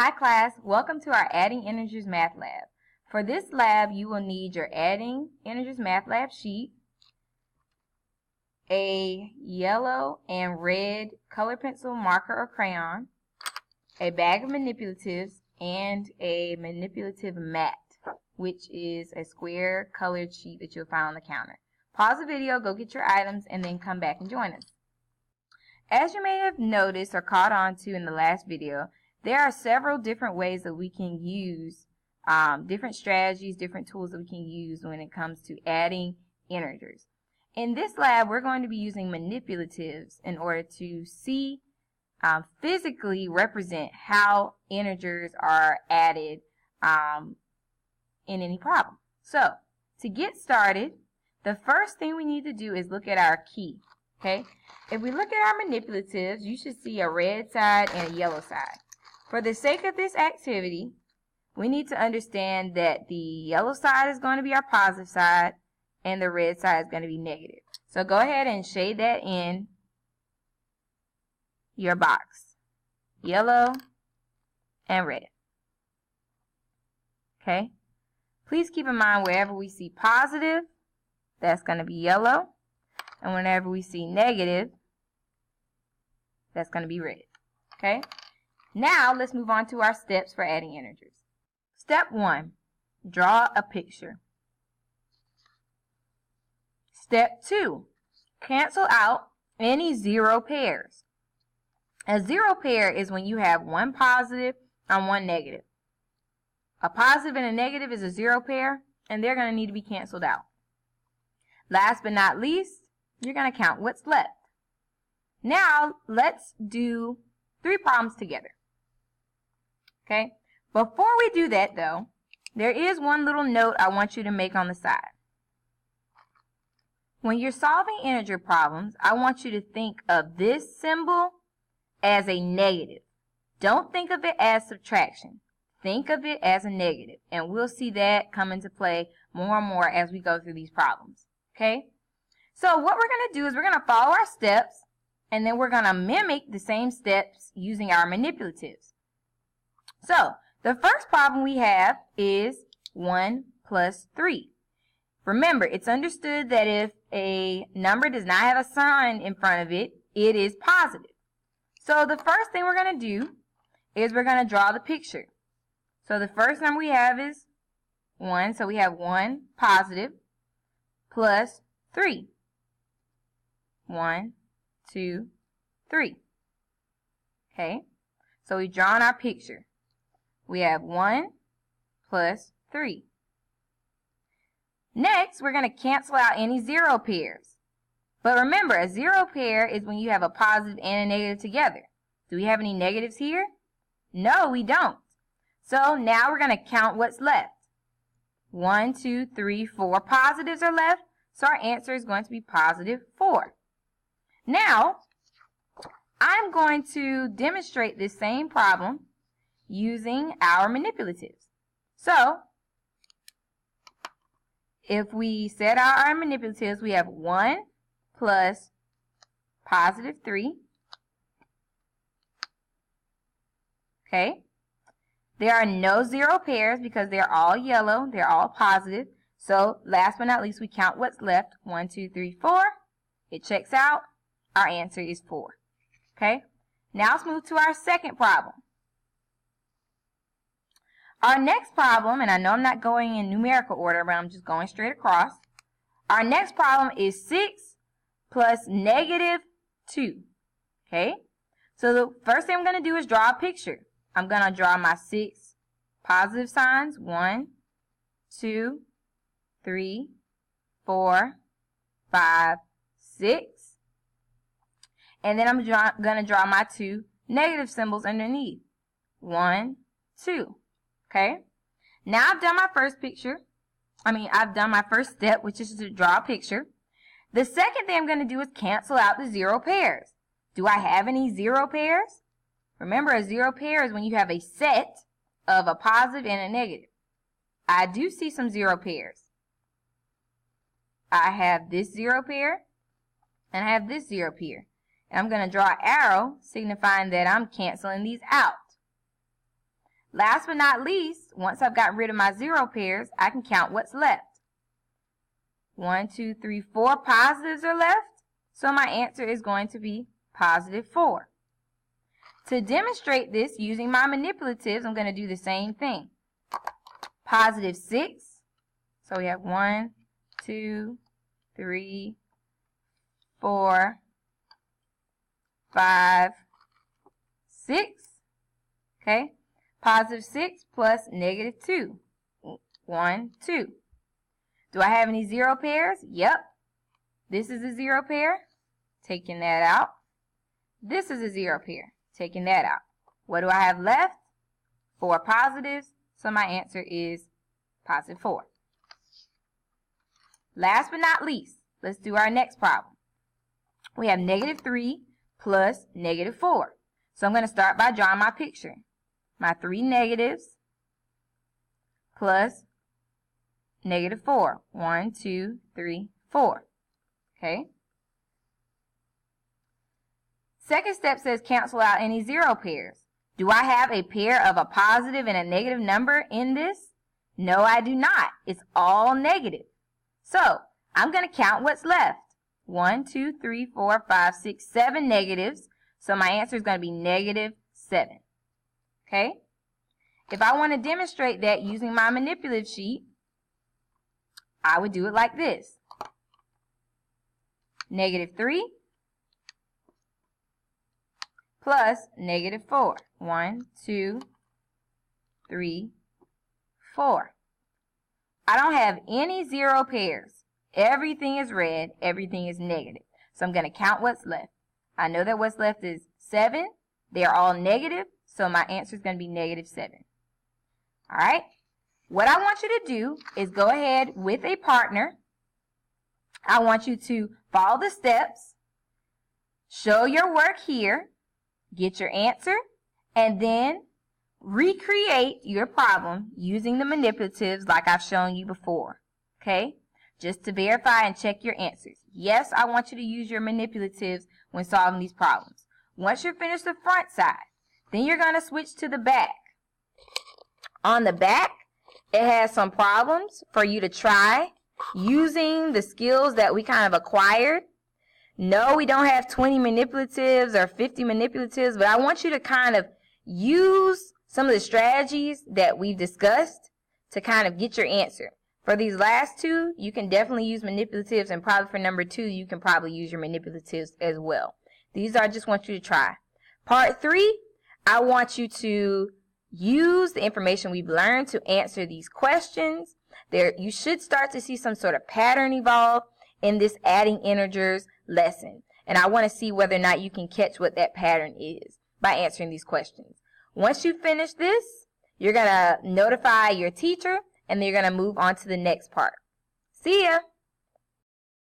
Hi class, welcome to our Adding Integers Math Lab. For this lab, you will need your Adding Integers Math Lab sheet, a yellow and red color pencil, marker, or crayon, a bag of manipulatives, and a manipulative mat, which is a square colored sheet that you'll find on the counter. Pause the video, go get your items, and then come back and join us. As you may have noticed or caught on to in the last video, there are several different ways that we can use, different strategies, different tools that we can use when it comes to adding integers. In this lab, we're going to be using manipulatives in order to see, physically represent how integers are added in any problem. So, to get started, the first thing we need to do is look at our key. Okay? If we look at our manipulatives, you should see a red side and a yellow side. For the sake of this activity, we need to understand that the yellow side is going to be our positive side and the red side is going to be negative. So go ahead and shade that in your box. Yellow and red. Okay? Please keep in mind wherever we see positive, that's going to be yellow. And whenever we see negative, that's going to be red. Okay? Now, let's move on to our steps for adding integers. Step 1, draw a picture. Step 2, cancel out any zero pairs. A zero pair is when you have one positive and one negative. A positive and a negative is a zero pair, and they're going to need to be canceled out. Last but not least, you're going to count what's left. Now, let's do 3 problems together. Okay? Before we do that, though, there is one little note I want you to make on the side. When you're solving integer problems, I want you to think of this symbol as a negative. Don't think of it as subtraction. Think of it as a negative, and we'll see that come into play more and more as we go through these problems. Okay? So what we're going to do is we're going to follow our steps, and then we're going to mimic the same steps using our manipulatives. So, the first problem we have is 1 plus 3. Remember, it's understood that if a number does not have a sign in front of it, it is positive. So, the first thing we're going to do is we're going to draw the picture. So, the first number we have is 1. So, we have 1 positive plus 3. 1, 2, 3. Okay? So, we've drawn our picture. We have 1 plus 3. Next, we're going to cancel out any zero pairs. But remember, a zero pair is when you have a positive and a negative together. Do we have any negatives here? No, we don't. So now we're going to count what's left. 1, 2, 3, 4 positives are left. So our answer is going to be positive 4. Now, I'm going to demonstrate this same problem using our manipulatives. So, if we set out our manipulatives, we have 1 plus positive 3. Okay? There are no zero pairs because they're all yellow. They're all positive. So, last but not least, we count what's left. 1, 2, 3, 4. It checks out. Our answer is 4. Okay? Now, let's move to our second problem. Our next problem, and I know I'm not going in numerical order, but I'm just going straight across. Our next problem is 6 plus negative 2. Okay? So the first thing I'm going to do is draw a picture. I'm going to draw my 6 positive signs. 1, 2, 3, 4, 5, 6. And then I'm going to draw my 2 negative symbols underneath. 1, 2. Okay, now I've done my first picture. I've done my first step, which is to draw a picture. The second thing I'm going to do is cancel out the zero pairs. Do I have any zero pairs? Remember, a zero pair is when you have a set of a positive and a negative. I do see some zero pairs. I have this zero pair, and I have this zero pair. And I'm going to draw an arrow signifying that I'm canceling these out. Last but not least, once I've got rid of my 0 pairs, I can count what's left. 1, 2, 3, 4 positives are left, so my answer is going to be positive 4. To demonstrate this using my manipulatives, I'm going to do the same thing. Positive 6, so we have 1, 2, 3, 4, 5, 6, okay? Positive 6 plus negative 2, 1, 2. Do I have any 0 pairs? Yep. This is a 0 pair, taking that out. This is a 0 pair, taking that out. What do I have left? 4 positives, so my answer is positive 4. Last but not least, let's do our next problem. We have negative 3 plus negative 4. So I'm going to start by drawing my picture. My 3 negatives plus negative 4. 1, 2, 3, 4. Okay. Second step says cancel out any 0 pairs. Do I have a pair of a positive and a negative number in this? No, I do not. It's all negative. So I'm going to count what's left. 1, 2, 3, 4, 5, 6, 7 negatives. So my answer is going to be negative 7. Okay? If I want to demonstrate that using my manipulative sheet, I would do it like this. Negative 3 plus negative 4. 1, 2, 3, 4. I don't have any 0 pairs. Everything is red. Everything is negative. So I'm going to count what's left. I know that what's left is 7. They're all negative, so my answer is going to be negative 7. All right? What I want you to do is go ahead with a partner. I want you to follow the steps, show your work here, get your answer, and then recreate your problem using the manipulatives like I've shown you before. Okay? Just to verify and check your answers. Yes, I want you to use your manipulatives when solving these problems. Once you're finished the front side, then you're going to switch to the back. On the back, it has some problems for you to try using the skills that we kind of acquired. No, we don't have 20 manipulatives or 50 manipulatives, but I want you to kind of use some of the strategies that we've discussed to kind of get your answer. For these last two, you can definitely use manipulatives, and probably for number 2, you can probably use your manipulatives as well. These I just want you to try. Part 3, I want you to use the information we've learned to answer these questions. You should start to see some sort of pattern evolve in this adding integers lesson. And I want to see whether or not you can catch what that pattern is by answering these questions. Once you finish this, you're going to notify your teacher, and then you're going to move on to the next part. See ya!